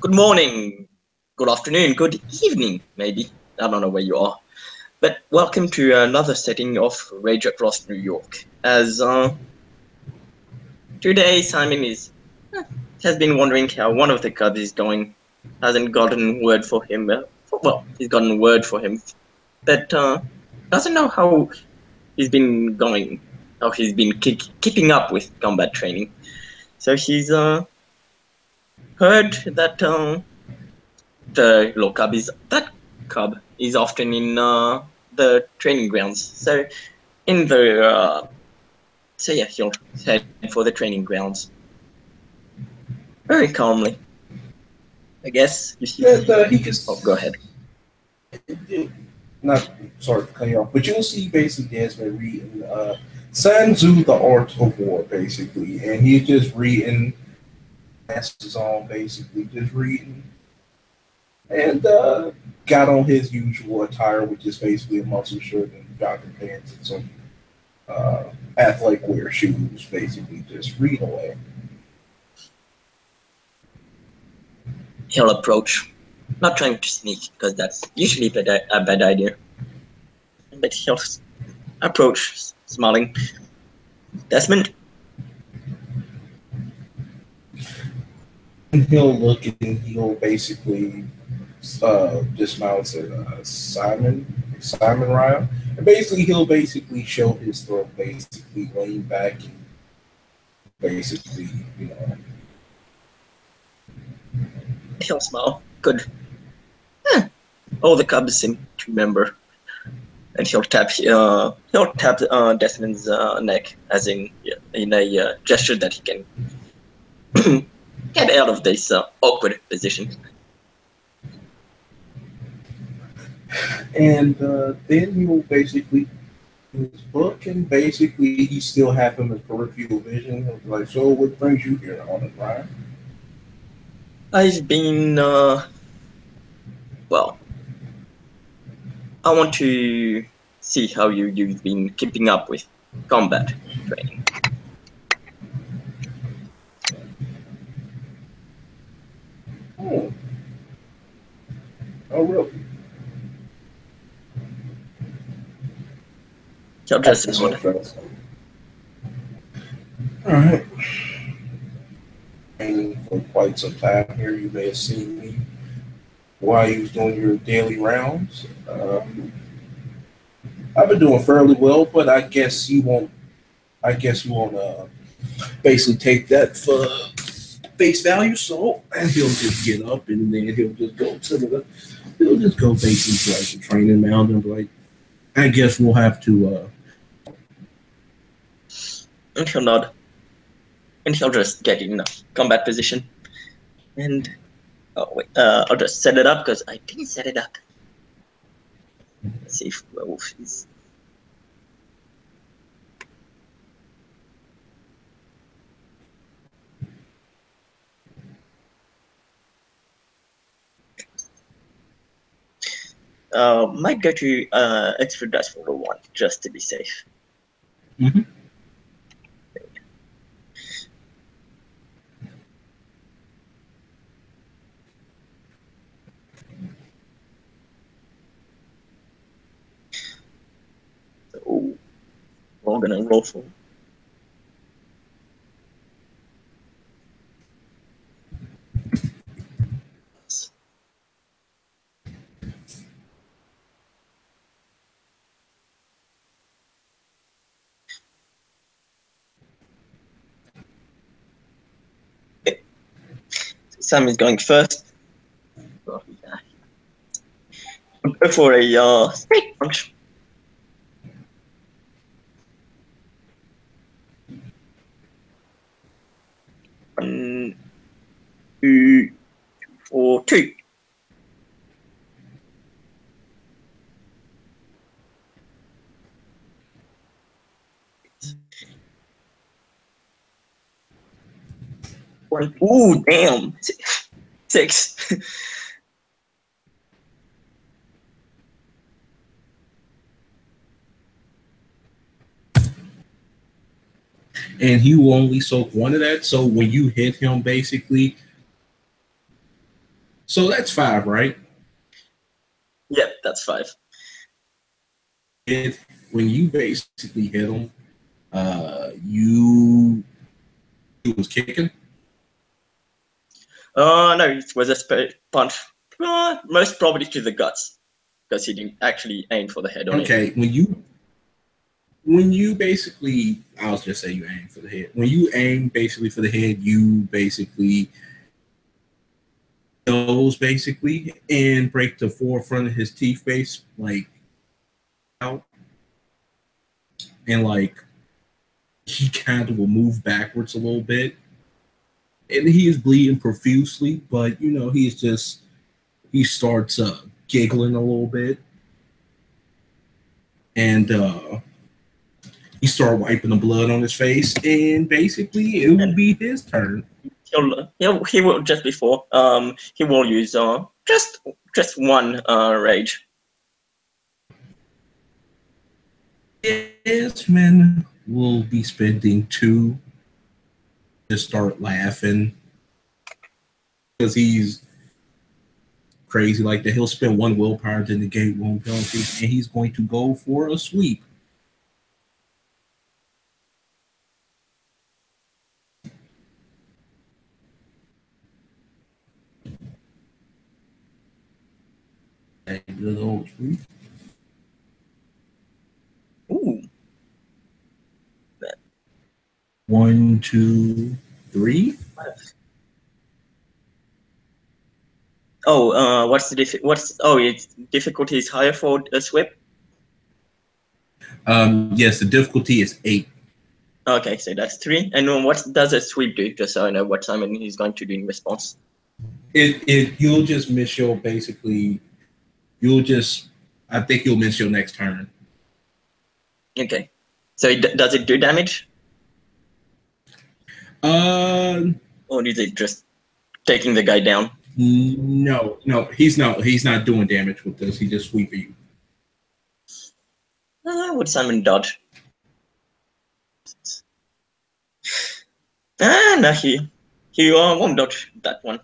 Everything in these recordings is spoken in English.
Good morning, good afternoon, good evening, maybe. I don't know where you are. But welcome to another setting of Rage Across New York. As today Simon has been wondering how one of the Cubs is going. Hasn't gotten word for him. Well, he's gotten word for him, but doesn't know how he's been going, how he's been keeping up with combat training. So he's heard that the low cub is often in the training grounds. So yeah, he'll head for the training grounds very calmly. I guess you see. that he can. Oh, go ahead. Not sorry for cutting you off, but you'll see basically Desmond reading Sun Tzu, the Art of War, basically, and he's just reading, glasses on, basically, just reading, and got on his usual attire, which is basically a muscle shirt and jogging pants and some athletic wear shoes, basically, just reading away. He'll approach, not trying to sneak because that's usually a bad idea. But he'll approach, smiling. Desmond, And he'll look and he'll basically dismounts at Simon Ryle. And basically he'll basically show his throat, basically lean back and basically, you know. he'll smile. Good. All the Cubs seem to remember. And he'll tap Desmond's neck, as in a gesture that he can get out of this awkward position. And then he will basically his book and basically he still have him in peripheral vision. He'll be like, so what brings you here on it, Ryan? I've been well. I want to see how you've been keeping up with combat training. Oh, oh really? He'll just That's nod. interesting. All right. And for quite some time here, you may have seen me while you was doing your daily rounds. I've been doing fairly well, but I guess you won't. I guess you won't basically take that for face value. So, and he'll just get up and then he'll just go to the. He'll just go basically to like the training mound and be like, I guess we'll have to. And he'll nod. And he'll just get in a combat position. And oh wait, I'll just set it up because I didn't set it up. Let's see if Werewolf is. Might go to extra dice for the one just to be safe. Mm-hmm. So we're all gonna roll for. Okay. Sam is going first. Well, yeah. Go for a straight punch. One, two, four, two. One. Ooh, damn. Six. And he will only soak one of that. So when you hit him, basically, So that's five, right? Yep, that's five. It, when you basically hit him, you he was kicking. No, it was a punch. Most probably to the guts, because he didn't actually aim for the head on it. Okay, when you basically, I'll just say you aim for the head. When you aim basically for the head, you basically nose basically and break the forefront of his teeth base like out, and like he kind of will move backwards a little bit, and he is bleeding profusely, but he starts giggling a little bit, and he start wiping the blood on his face, and basically it will And be his turn. he will just before he will use just one rage. Desmond will be spending two to start laughing because he's crazy like that. He'll spend one willpower to negate wound penalty, and he's going to go for a sweep. A good old sweep. Ooh. One, two, three. Oh, what's the what's its difficulty is higher for a sweep. Yes, the difficulty is eight. Okay, so that's three. And what does a sweep do? Just so I know what Simon is going to do in response. It you'll just miss your basically. You'll just. I think you'll miss your next turn. Okay, so does it do damage, Uh, or is it just taking the guy down? no, no, he's not doing damage with this. He just sweeping you. Would Simon dodge? No, he won't dodge that one.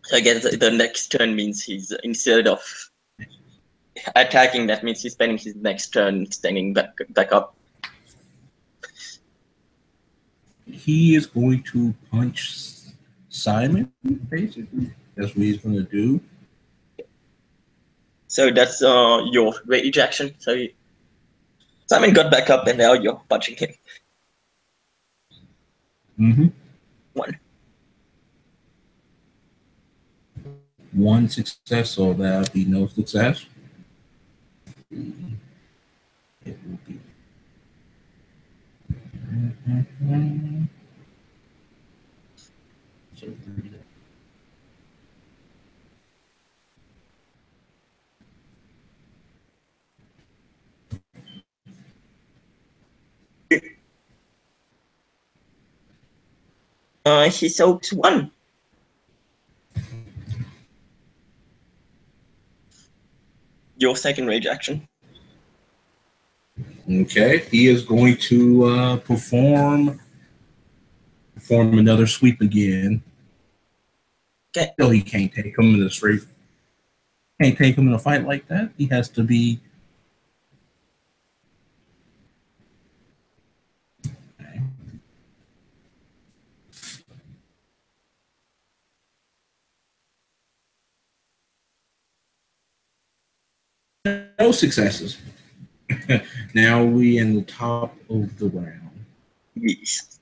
So I guess the next turn means he's instead of attacking, that means he's spending his next turn standing back up. He is going to punch Simon, basically. That's what he's going to do. So that's your rage action. So Simon got back up, and now you're punching him. Mm-hmm. One. One success, so that'll be no success. It will be. Mm-hmm. So He soaks one. Your second rage action. okay, he is going to perform another sweep again. Okay. No, he can't take him in a straight. Can't take him in a fight like that. He has to be. No successes. Now we in the top of the round. Yes.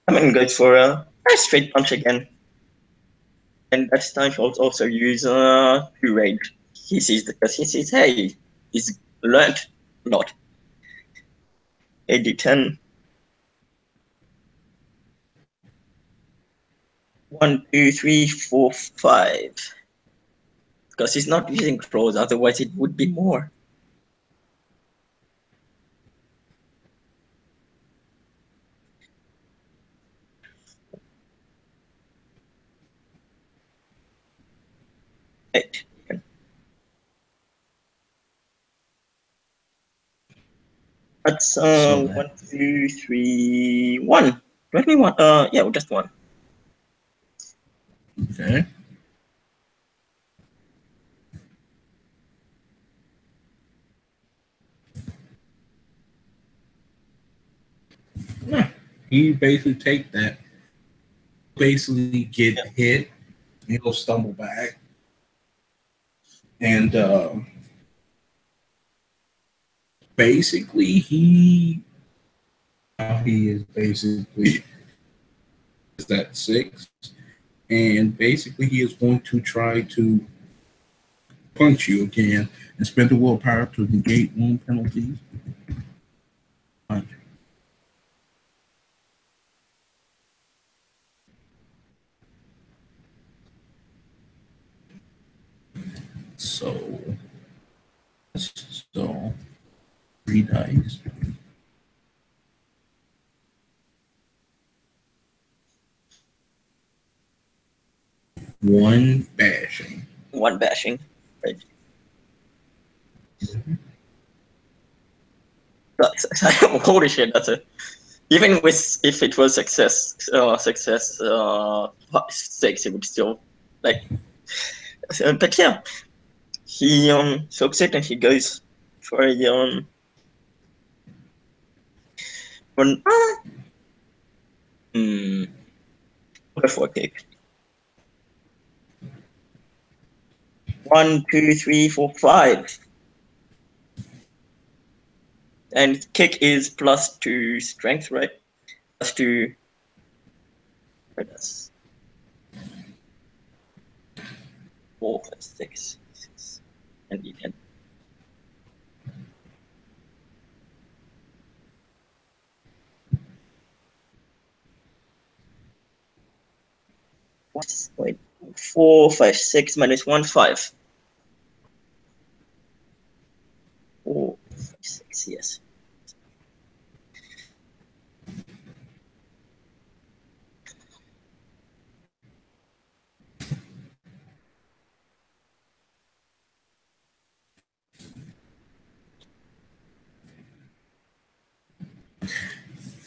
Simon goes for a straight punch again. And that's time he'll also use two rage. He sees because he sees, hey, he's learned a lot. 8d10. 1, 2, 3, 4, 5. Because he's not using claws, otherwise it would be more. Eight. That's So that 1, 2, 3, 1. Let me one. Yeah, just one. okay. Yeah. He basically take that, basically get Yeah. hit, he'll stumble back, and basically he is basically is that 6, and basically he is going to try to punch you again and spend the willpower to negate wound penalties. Punch. So, so 3 dice, 1 bashing. One bashing. Right. Holy shit, that's a. Even with if it was success 6, it would still like. But yeah, he soaks it and he goes for a one. Hmm. Before kick. 1, 2, 3, 4, 5. And kick is +2 strength, right? +2. Right, that's 4, 5, 6, 6, and D10. Wait, 4, 5, 6 minus 1, 5. 4, 5, 6, yes.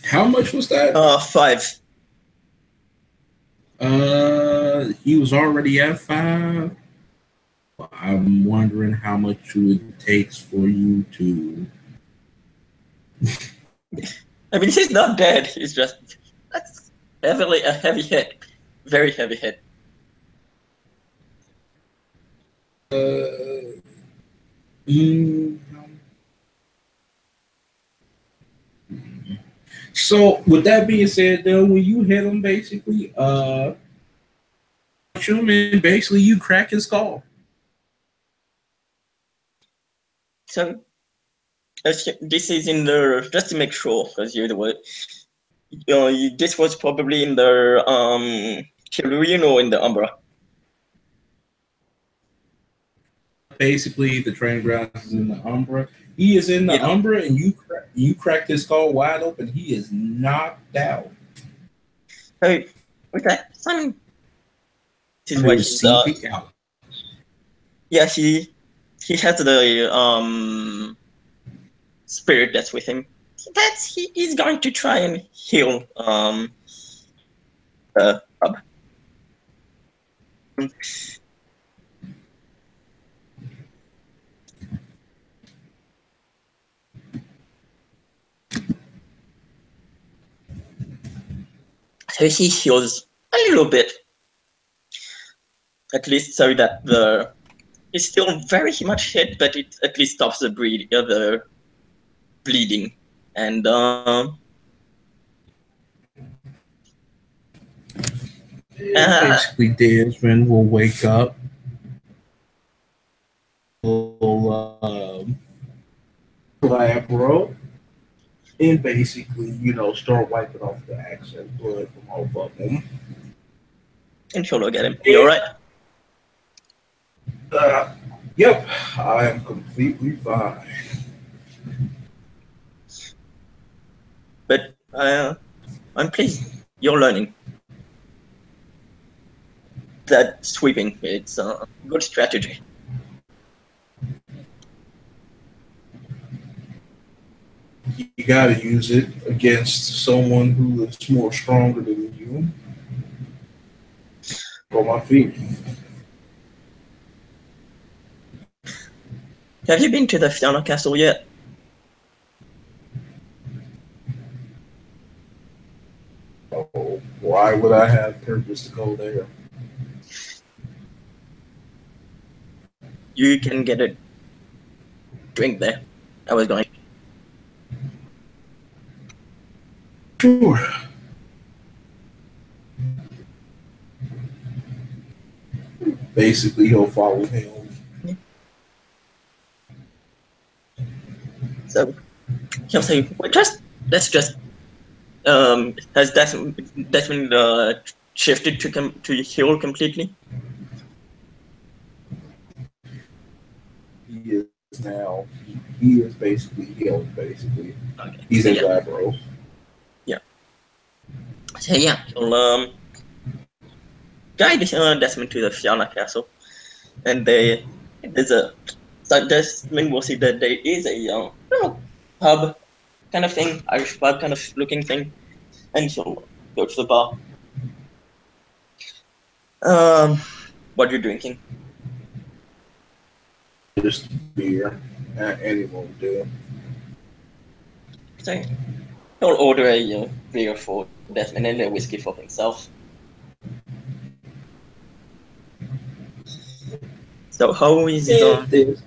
How much was that? 5. He was already at 5. I'm wondering how much it takes for you to. I mean, he's not dead. He's just that's heavily a heavy hit, very heavy hit. Uh, mm, so with that being said, though, when you hit him, basically, shoot him and basically you crack his skull. So this is in the just to make sure because you're the word. This was probably in the Tellurian or in the Umbra. Basically, the training grounds is in the Umbra. He is in the Yeah. Umbra, and you cracked his skull wide open. He is knocked out. So okay, Simon. This is He why was he's seeping out. yeah he has the spirit that's with him. He's going to try and heal Hub. So he heals a little bit, at least so that the it's still very much hit, but it at least stops the the bleeding. And Basically, Desmond will wake up. Will collaborate and basically, start wiping off the accent blood from off of them. and he'll look at him. You alright? Uh, yep, I am completely fine. But I'm pleased you're learning that sweeping. It's a good strategy. You got to use it against someone who is more stronger than you. On my feet. Have you been to the Fiona Castle yet? Oh, why would I have purpose to go there? You can get a drink there. I was going. Sure. Basically, he'll follow him. So he'll say, well, let's just has Desmond shifted to heal completely? He is now. He is basically healed. Basically, Okay. he's So in yeah, Labro. yeah. So yeah, he'll guide Desmond to the Fiona Castle, and there's a so Desmond will see that there is a pub kind of thing, Irish pub kind of looking thing, and he'll go to the bar. What are you drinking? Just beer. Anyone will do. So he'll order a beer for Desmond and a whiskey for himself. So how is It is.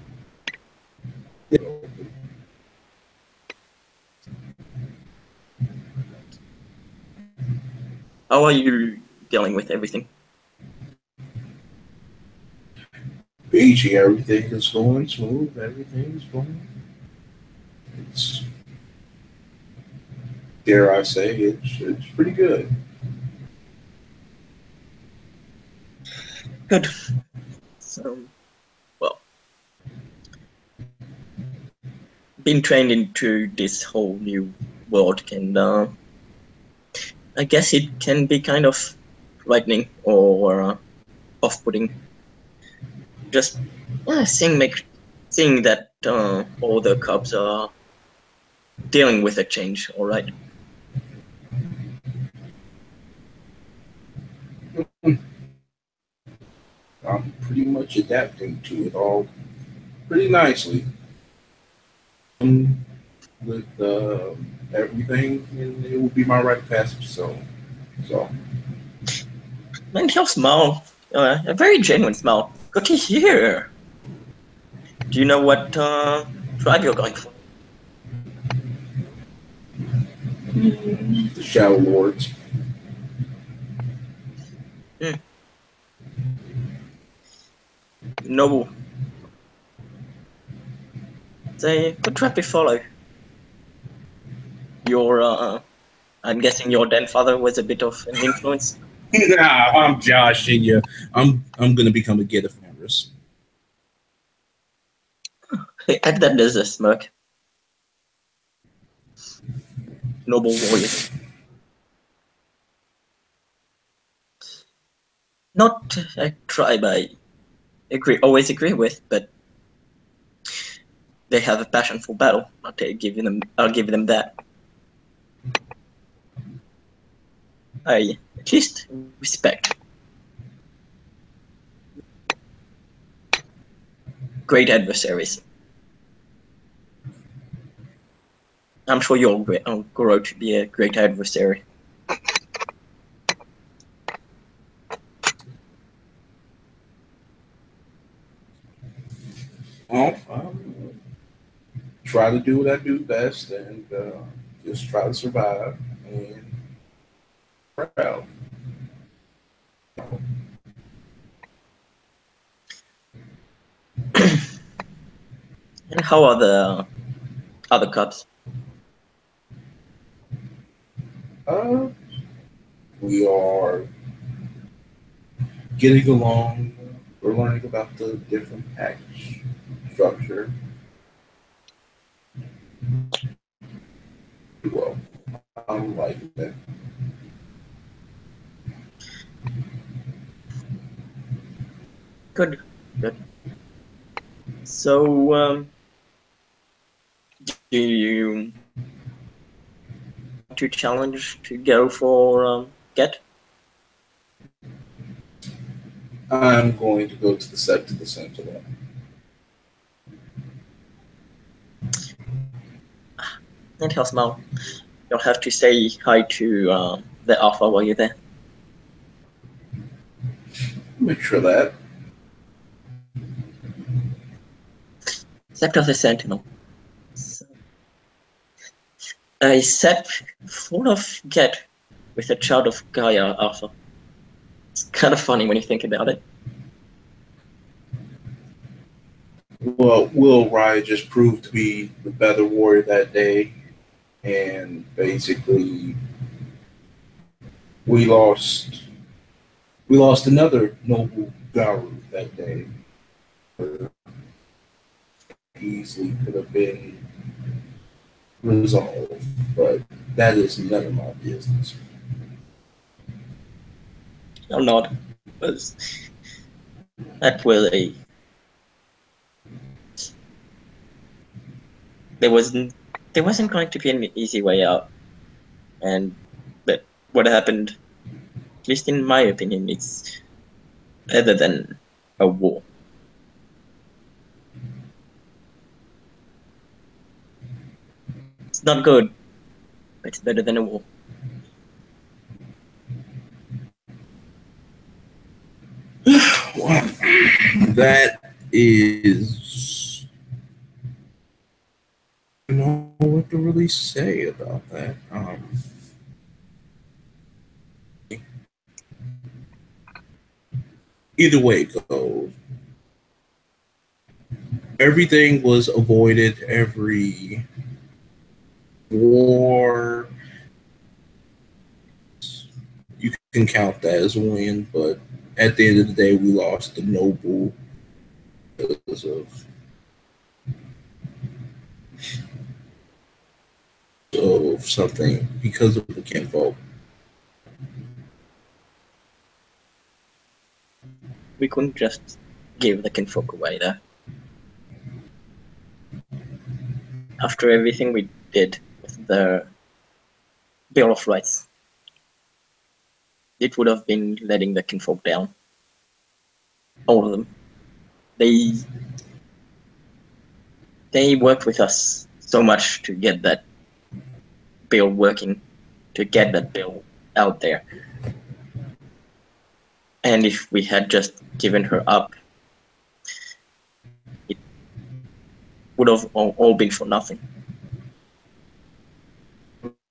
how are you dealing with everything? Beachy. Everything is going smooth. Everything is going. It's dare I say it's pretty good. Good. So well, being trained into this whole new world can I guess it can be kind of frightening or off-putting. Just seeing that all the cubs are dealing with a change. All right. I'm pretty much adapting to it all pretty nicely. With everything, and it will be my right passage. So And he'll smile, a very genuine smile. Good to hear. Do you know what tribe you're going for? the Shadow Lords. Hmm. Noble. It's a good tribe to follow. Your, I'm guessing your grandfather was a bit of an influence. Nah, I'm joshing you. I'm gonna become a Geta Fenris. At that there's a smirk. Noble warriors. Not a tribe I always agree with, but they have a passion for battle. I'll give them that. I at least respect. Great adversaries. I'm sure you'll grow to be a great adversary. Well, try to do what I do best and just try to survive and proud. And how are the other cubs? Uh, we are getting along. We're learning about the different package structure. Well, I'm liking that. Good, good. So, do you? to challenge to go for get? I'm going to go to the set to the Sentinel. And Hellsmile, you'll have to say hi to the Alpha while you're there. Make sure that. Scepter of the Sentinel. So, a set full of get with a child of Gaia Alpha. It's kind of funny when you think about it. Well, Will Rye just proved to be the better warrior that day, and basically we lost another noble Garu that day. Easily could have been resolved, but that is none of my business. Or not. Was that was a there wasn't going to be an easy way out. And but what happened, at least in my opinion, it's better than a war. It's not good, but it's better than a war. Wow. That is, I don't know what to really say about that. Either way it goes, everything was avoided. Every war, you can count that as a win, but at the end of the day, we lost the noble because of something, because of the kinfolk. We couldn't just give the kinfolk away there. After everything we did with the Bill of Rights, it would have been letting the kinfolk down. All of them. They worked with us so much to get that bill working, to get that bill out there. And if we had just given her up, it would have all been for nothing.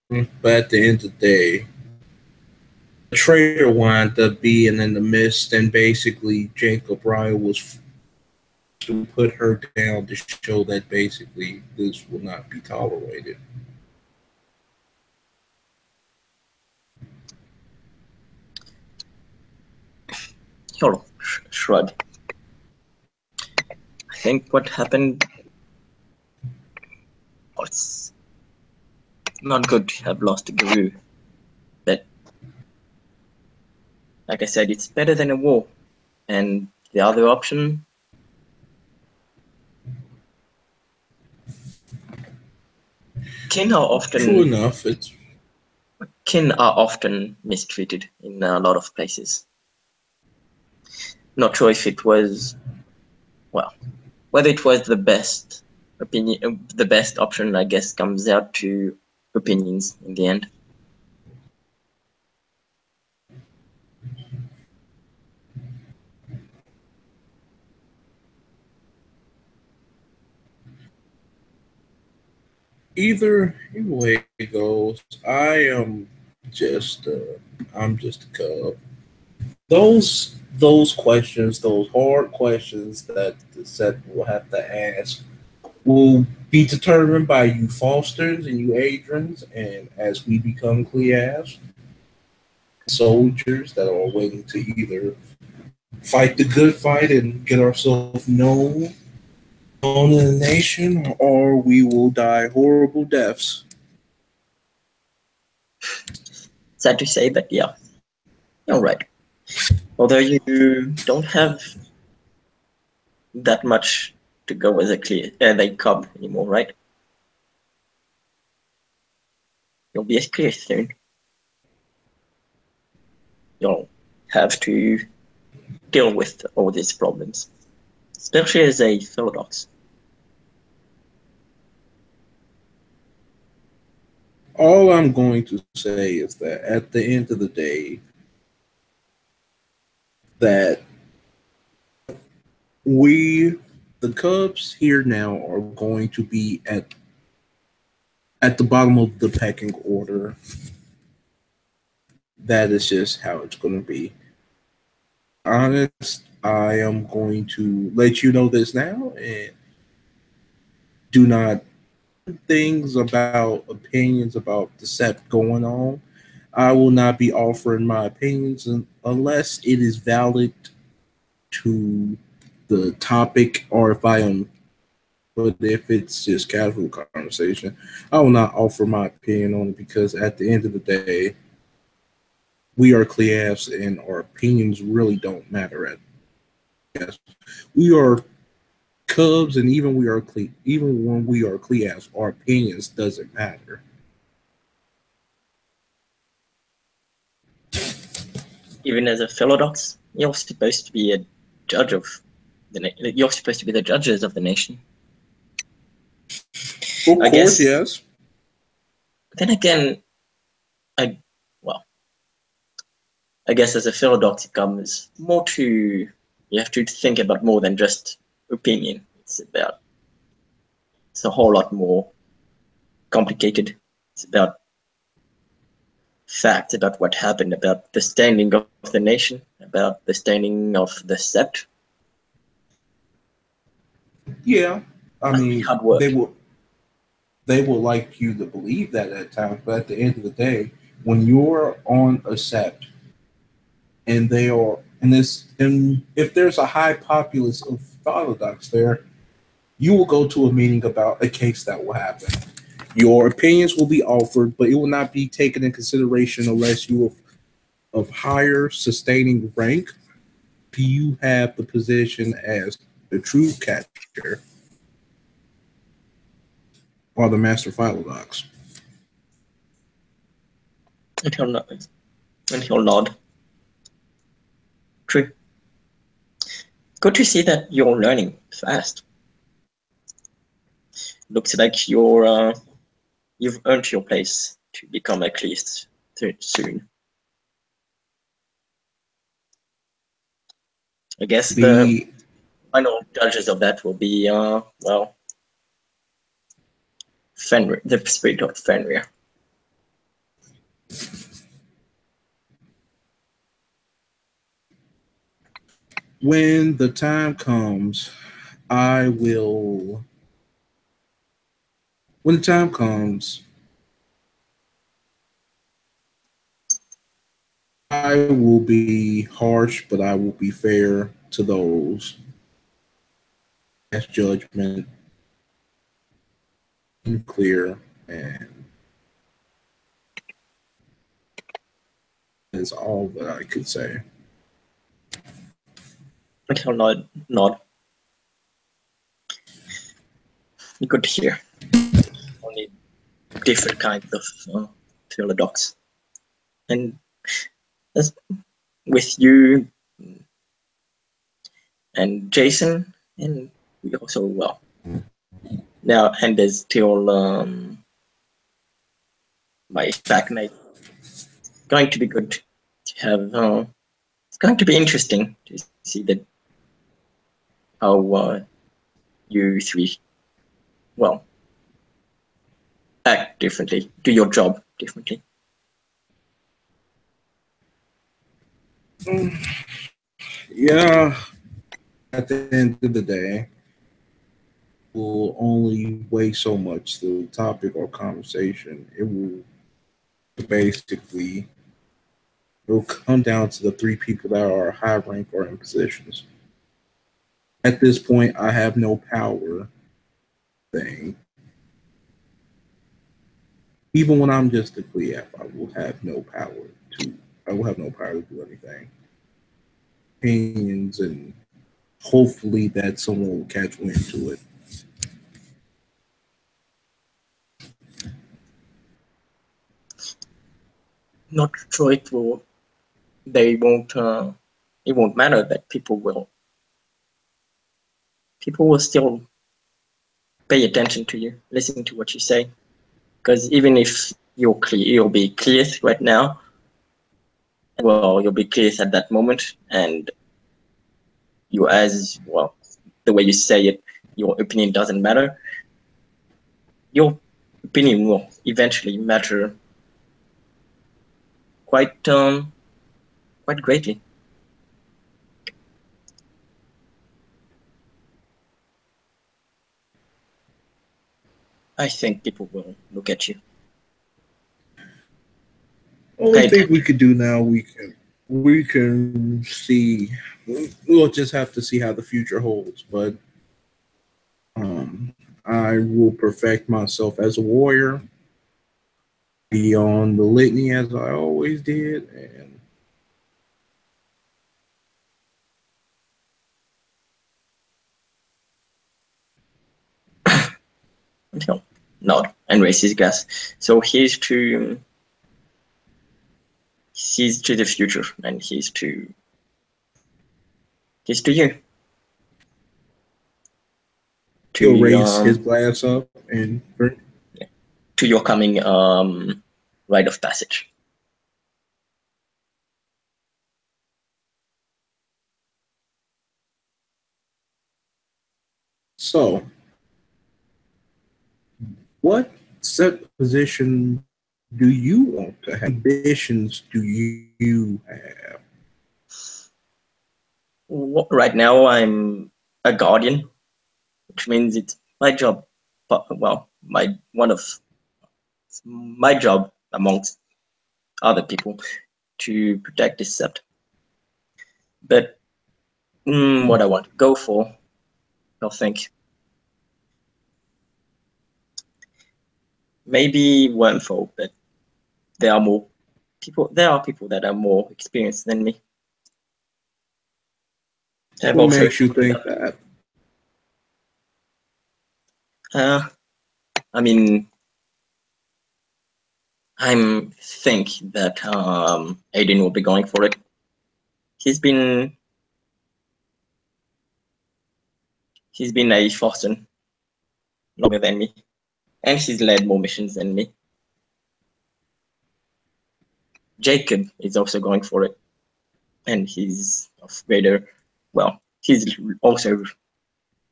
But at the end of the day, the traitor wound up being in the midst, and basically Jacob Ryan was to put her down to show that basically this will not be tolerated. He'll shrug. I think what happened was not good to have lost a guru. But like I said, it's better than a war. And the other option, kin are True often enough, it's mistreated in a lot of places. Not sure if it was, well, whether it was the best opinion, the best option, I guess, comes out to opinions in the end. either way it goes. Just I'm just a cub. Those questions, those hard questions that the set will have to ask, will be determined by you Fosters and you Adrians, and as we become Cleas, soldiers that are waiting to either fight the good fight and get ourselves known in the nation, or we will die horrible deaths. Sad to say, but yeah, you're right. Although you don't have that much to go as a cub anymore, right? You'll be clear soon. You'll have to deal with all these problems, especially as a philodox. All I'm going to say is that at the end of the day, that we, the Cubs here now, are going to be at the bottom of the pecking order. That is just how it's going to be. Honest, I am going to let you know this now, and do not things about opinions about the set going on. I will not be offering my opinions unless it is valid to the topic, or if I am. But if it's just casual conversation, I will not offer my opinion on it, because at the end of the day, we are Cleavs and our opinions really don't matter. At yes, we are Cubs, and even when we are Cleavs, our opinions doesn't matter. Even as a philodox, you're supposed to be a judge of you're supposed to be the judges of the nation. Of I course, guess. yes. Then again, I well, I guess as a philodox, it comes more to you have to think about more than just opinion. It's a whole lot more complicated. It's about facts, about what happened, about the standing of the nation, about the standing of the sept. Yeah, I Must be mean, hard work. they will like you to believe that at times, but at the end of the day, when you're on a set and they are and if there's a high populace of philodox there, you will go to a meeting about a case that will happen. Your opinions will be offered, but it will not be taken in consideration unless you are of higher sustaining rank. Do you have the position as the true catcher or the master philodox? And he'll nod. And he'll nod. True. Good to see that you're learning fast. Looks like you've earned your place to become a Cleist soon. I guess the The final judges of that will be Fenrir, the spirit of Fenrir. when the time comes, I will. When the time comes, I will be harsh, but I will be fair to those as judgment and clear, and is all that I could say. And he'll nod. Good to hear. Only different kinds of philodox. And as with you and Jason, and we also now, and there's still my packmate. Going to be good to have. It's going to be interesting to see that how you three well act differently, do your job differently. Yeah, at the end of the day, will only weigh so much the topic or conversation. It will basically it will come down to the three people that are high rank or in positions. At this point, I have no power thing. Even when I'm just a clear, I will have no power to. I will have no power to do anything. Opinions, and hopefully that someone will catch wind to it. not sure it will. They won't. It won't matter that people will. People will still pay attention to you, listen to what you say. Because even if you'll be clear right now. Well, you'll be clear at that moment, and you as well. The way you say it, your opinion doesn't matter. Your opinion will eventually matter quite quite greatly. I think people will look at you, Only pay thing we attention. could do now, we can see. We'll just have to see how the future holds. But I will perfect myself as a warrior, be on the litany as I always did, and He'll nod and raise his glass. So he's to the future, and he's to you, to he'll raise his glass up and drink. to your coming rite of passage. So, what set position do you want to have? Ambitions do you have? Right now, I'm a guardian, which means it's my job. Well, my job amongst other people to protect this sept. But what I want to go for, I think maybe wormfold, but there are more people. There are people that are more experienced than me. I've What also makes you explored think that. that? I mean, I think that Aiden will be going for it. He's been he's been a Forsen longer than me, and he's led more missions than me. Jacob is also going for it, and he's of greater. Well, he's also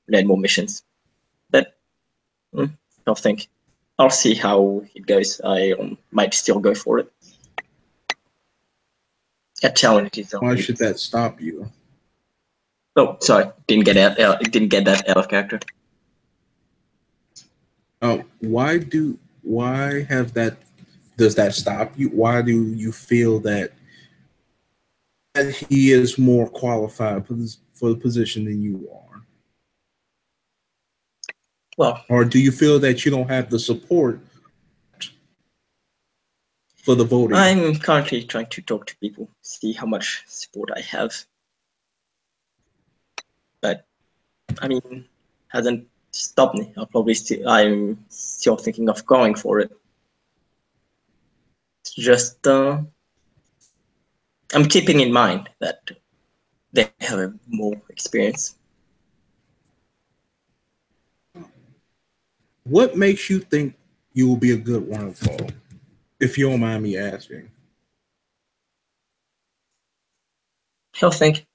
led more missions. But I'll think. I'll see how it goes. I might still go for it. A challenge is Why should always. that stop you? Oh, sorry, didn't get out. Didn't get that out of character. Why have that? Does that stop you? Why do you feel that he is more qualified for the position than you are? Well, Or do you feel that you don't have the support for the voting? I'm currently trying to talk to people, see how much support I have. But I mean, hasn't stopped me. I'm still thinking of going for it. It's just I'm keeping in mind that they have more experience. What makes you think you will be a good wormful? If you don't mind me asking. He'll think.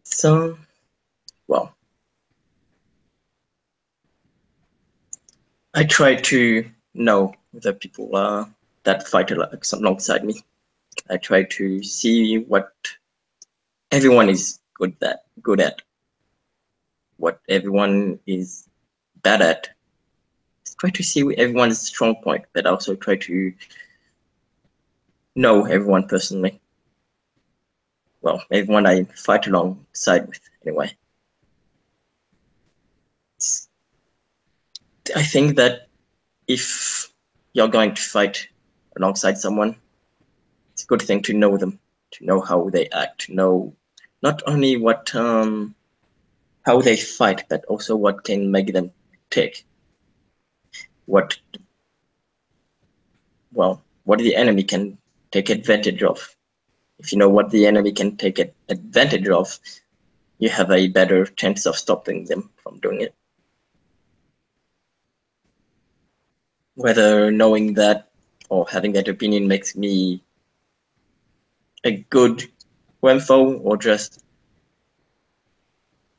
So, well, I try to know the people that fight alongside me. I try to see what everyone is good at, what everyone is bad at. Try to see everyone's strong point, but also try to know everyone personally. Well, everyone I fight alongside with, anyway. I think that if you're going to fight alongside someone, it's a good thing to know them, to know how they act, to know not only what how they fight, but also what can make them tick. what what the enemy can take advantage of. If you know what the enemy can take advantage of, you have a better chance of stopping them from doing it. Whether knowing that or having that opinion makes me a good wormfoe or just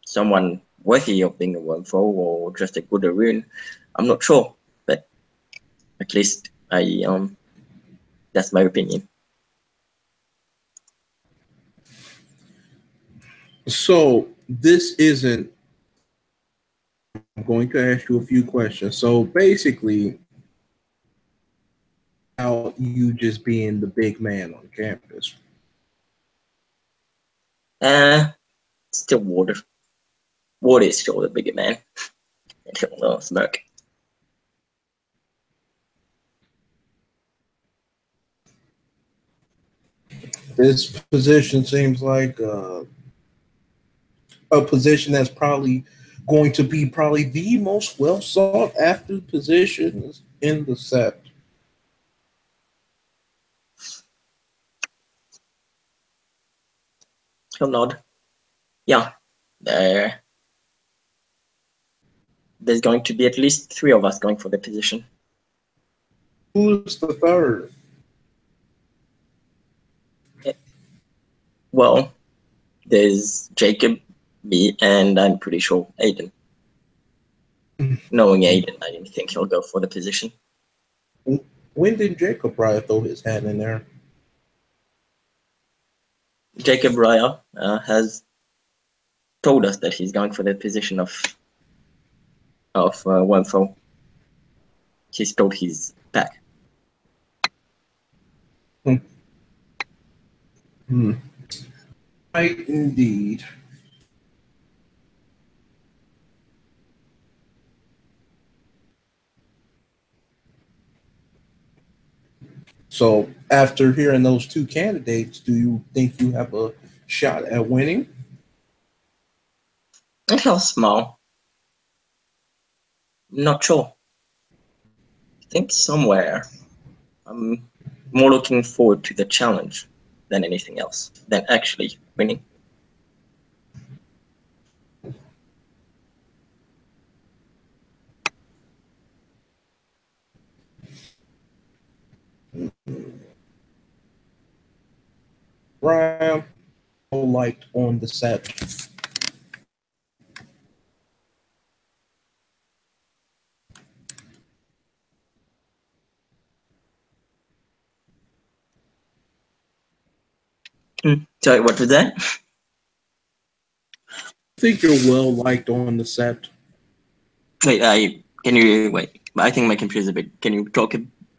someone worthy of being a wormfoe or just a good rune, I'm not sure. But at least that's my opinion. So this isn't. I'm going to ask you a few questions. So basically, how you just being the big man on campus. Still water. Water is still the bigger man. And he'll smoke. This position seems like a position that's probably going to be probably the most well sought after positions in the set. He'll nod. Yeah. There's going to be at least 3 of us going for the position. Who's the third? Well, there's Jacob, me, and I'm pretty sure Aiden. Knowing Aiden, I didn't think he'll go for the position. When did Jacob Ryan throw his hat in there? Jacob Raya has told us that he's going for the position of Wormful. He's told he's back. Hmm. Right, indeed. So, after hearing those two candidates, do you think you have a shot at winning? And he'll smile. Not sure. I think somewhere I'm more looking forward to the challenge than anything else, than actually winning. Ryan, liked on the set. Sorry, what was that? I think you're well liked on the set. Wait, can you wait? I think my computer's a bit. Can you talk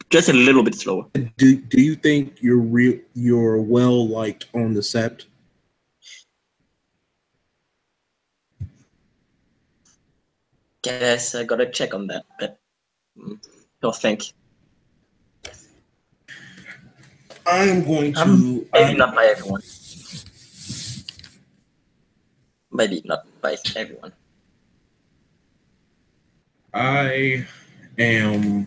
just a little bit slower? Do you think you're well liked on the set? Guess I gotta check on that. But no, thank you. I'm going to Maybe not by everyone. Maybe not by everyone. I am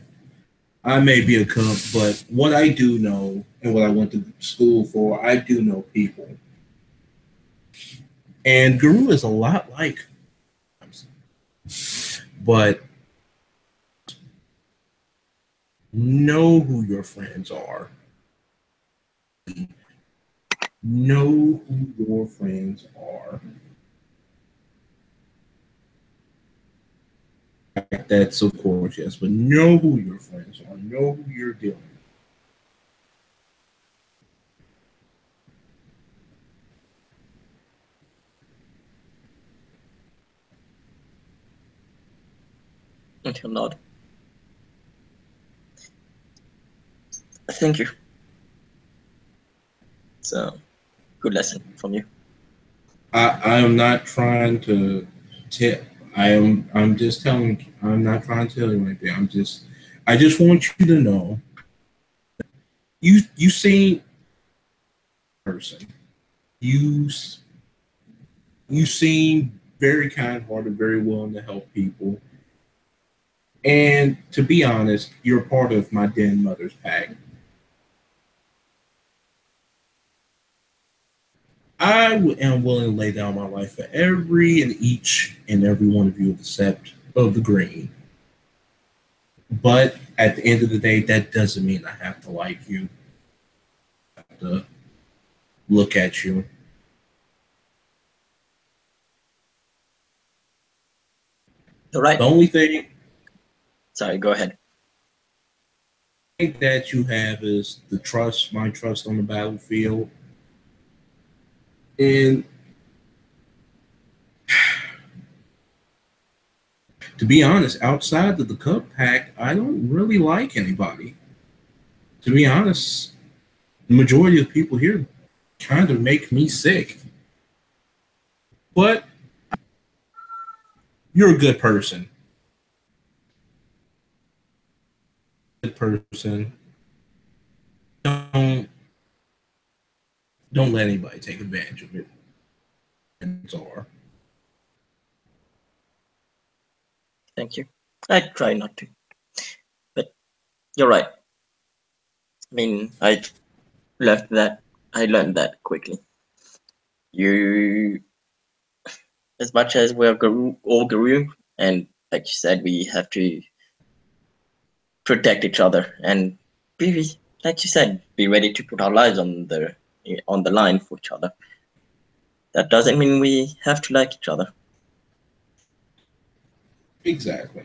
I may be a cump, but what I do know and what I went to school for, I do know people. And Guru is a lot like, but know who your friends are. Know who your friends are. That's of course, yes, but know who your friends are. Know who you're dealing Until not. Thank you. It's a good lesson from you. I am not trying to tell. I'm just telling. I'm not trying to tell you anything. I just want you to know. You see, person. You you seem very kind hearted, very willing to help people, And to be honest, you're part of my den mother's pack. Am willing to lay down my life for every and each and every one of you except of the green. But at the end of the day, that doesn't mean I have to like you. I have to look at you. You're right. The only thing Sorry, go ahead. that you have is the trust, my trust on the battlefield. And to be honest, outside of the Cub Pack, I don't really like anybody. To be honest, the majority of people here kind of make me sick. But you're a good person. Good person. Don't don't let anybody take advantage of it. That's all. Thank you. I try not to, but you're right. I mean, I learned that quickly. You, as much as we're all guru, and like you said, we have to protect each other and be, like you said, be ready to put our lives on the line for each other. That doesn't mean we have to like each other. Exactly.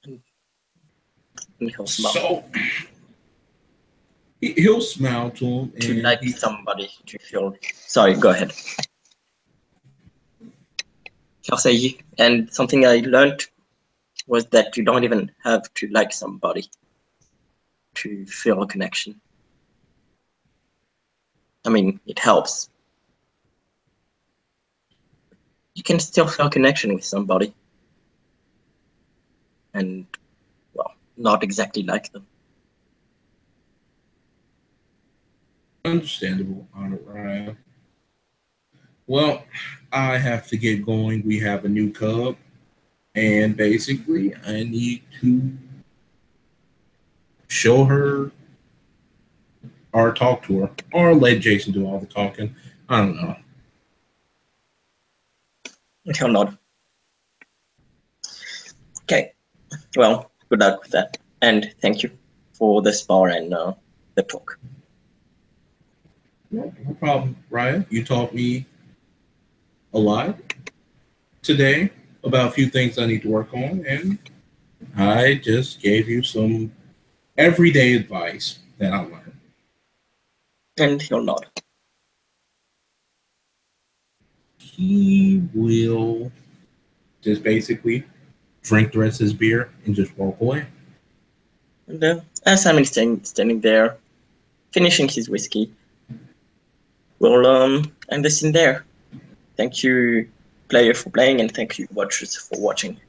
And he'll smile. So he'll smile to him, To and like somebody, to feel. Sorry, go ahead. I'll say, and something I learned was that you don't even have to like somebody to feel a connection. I mean, it helps. You can still feel a connection with somebody and, well, not exactly like them. understandable. All right. Well, I have to get going. We have a new cub, and basically, I need to show her or talk to her, or let Jason do all the talking. I don't know. He'll nod. Okay, well, good luck with that. And thank you for the spar and the talk. No problem, Ryan. You taught me a lot today about a few things I need to work on, and I just gave you some everyday advice that I learned. And he'll nod. He will just basically drink the rest of his beer and just walk away. And as Simon is standing there, finishing his whiskey, we'll end this in there. Thank you, player, for playing, and thank you, watchers, for watching.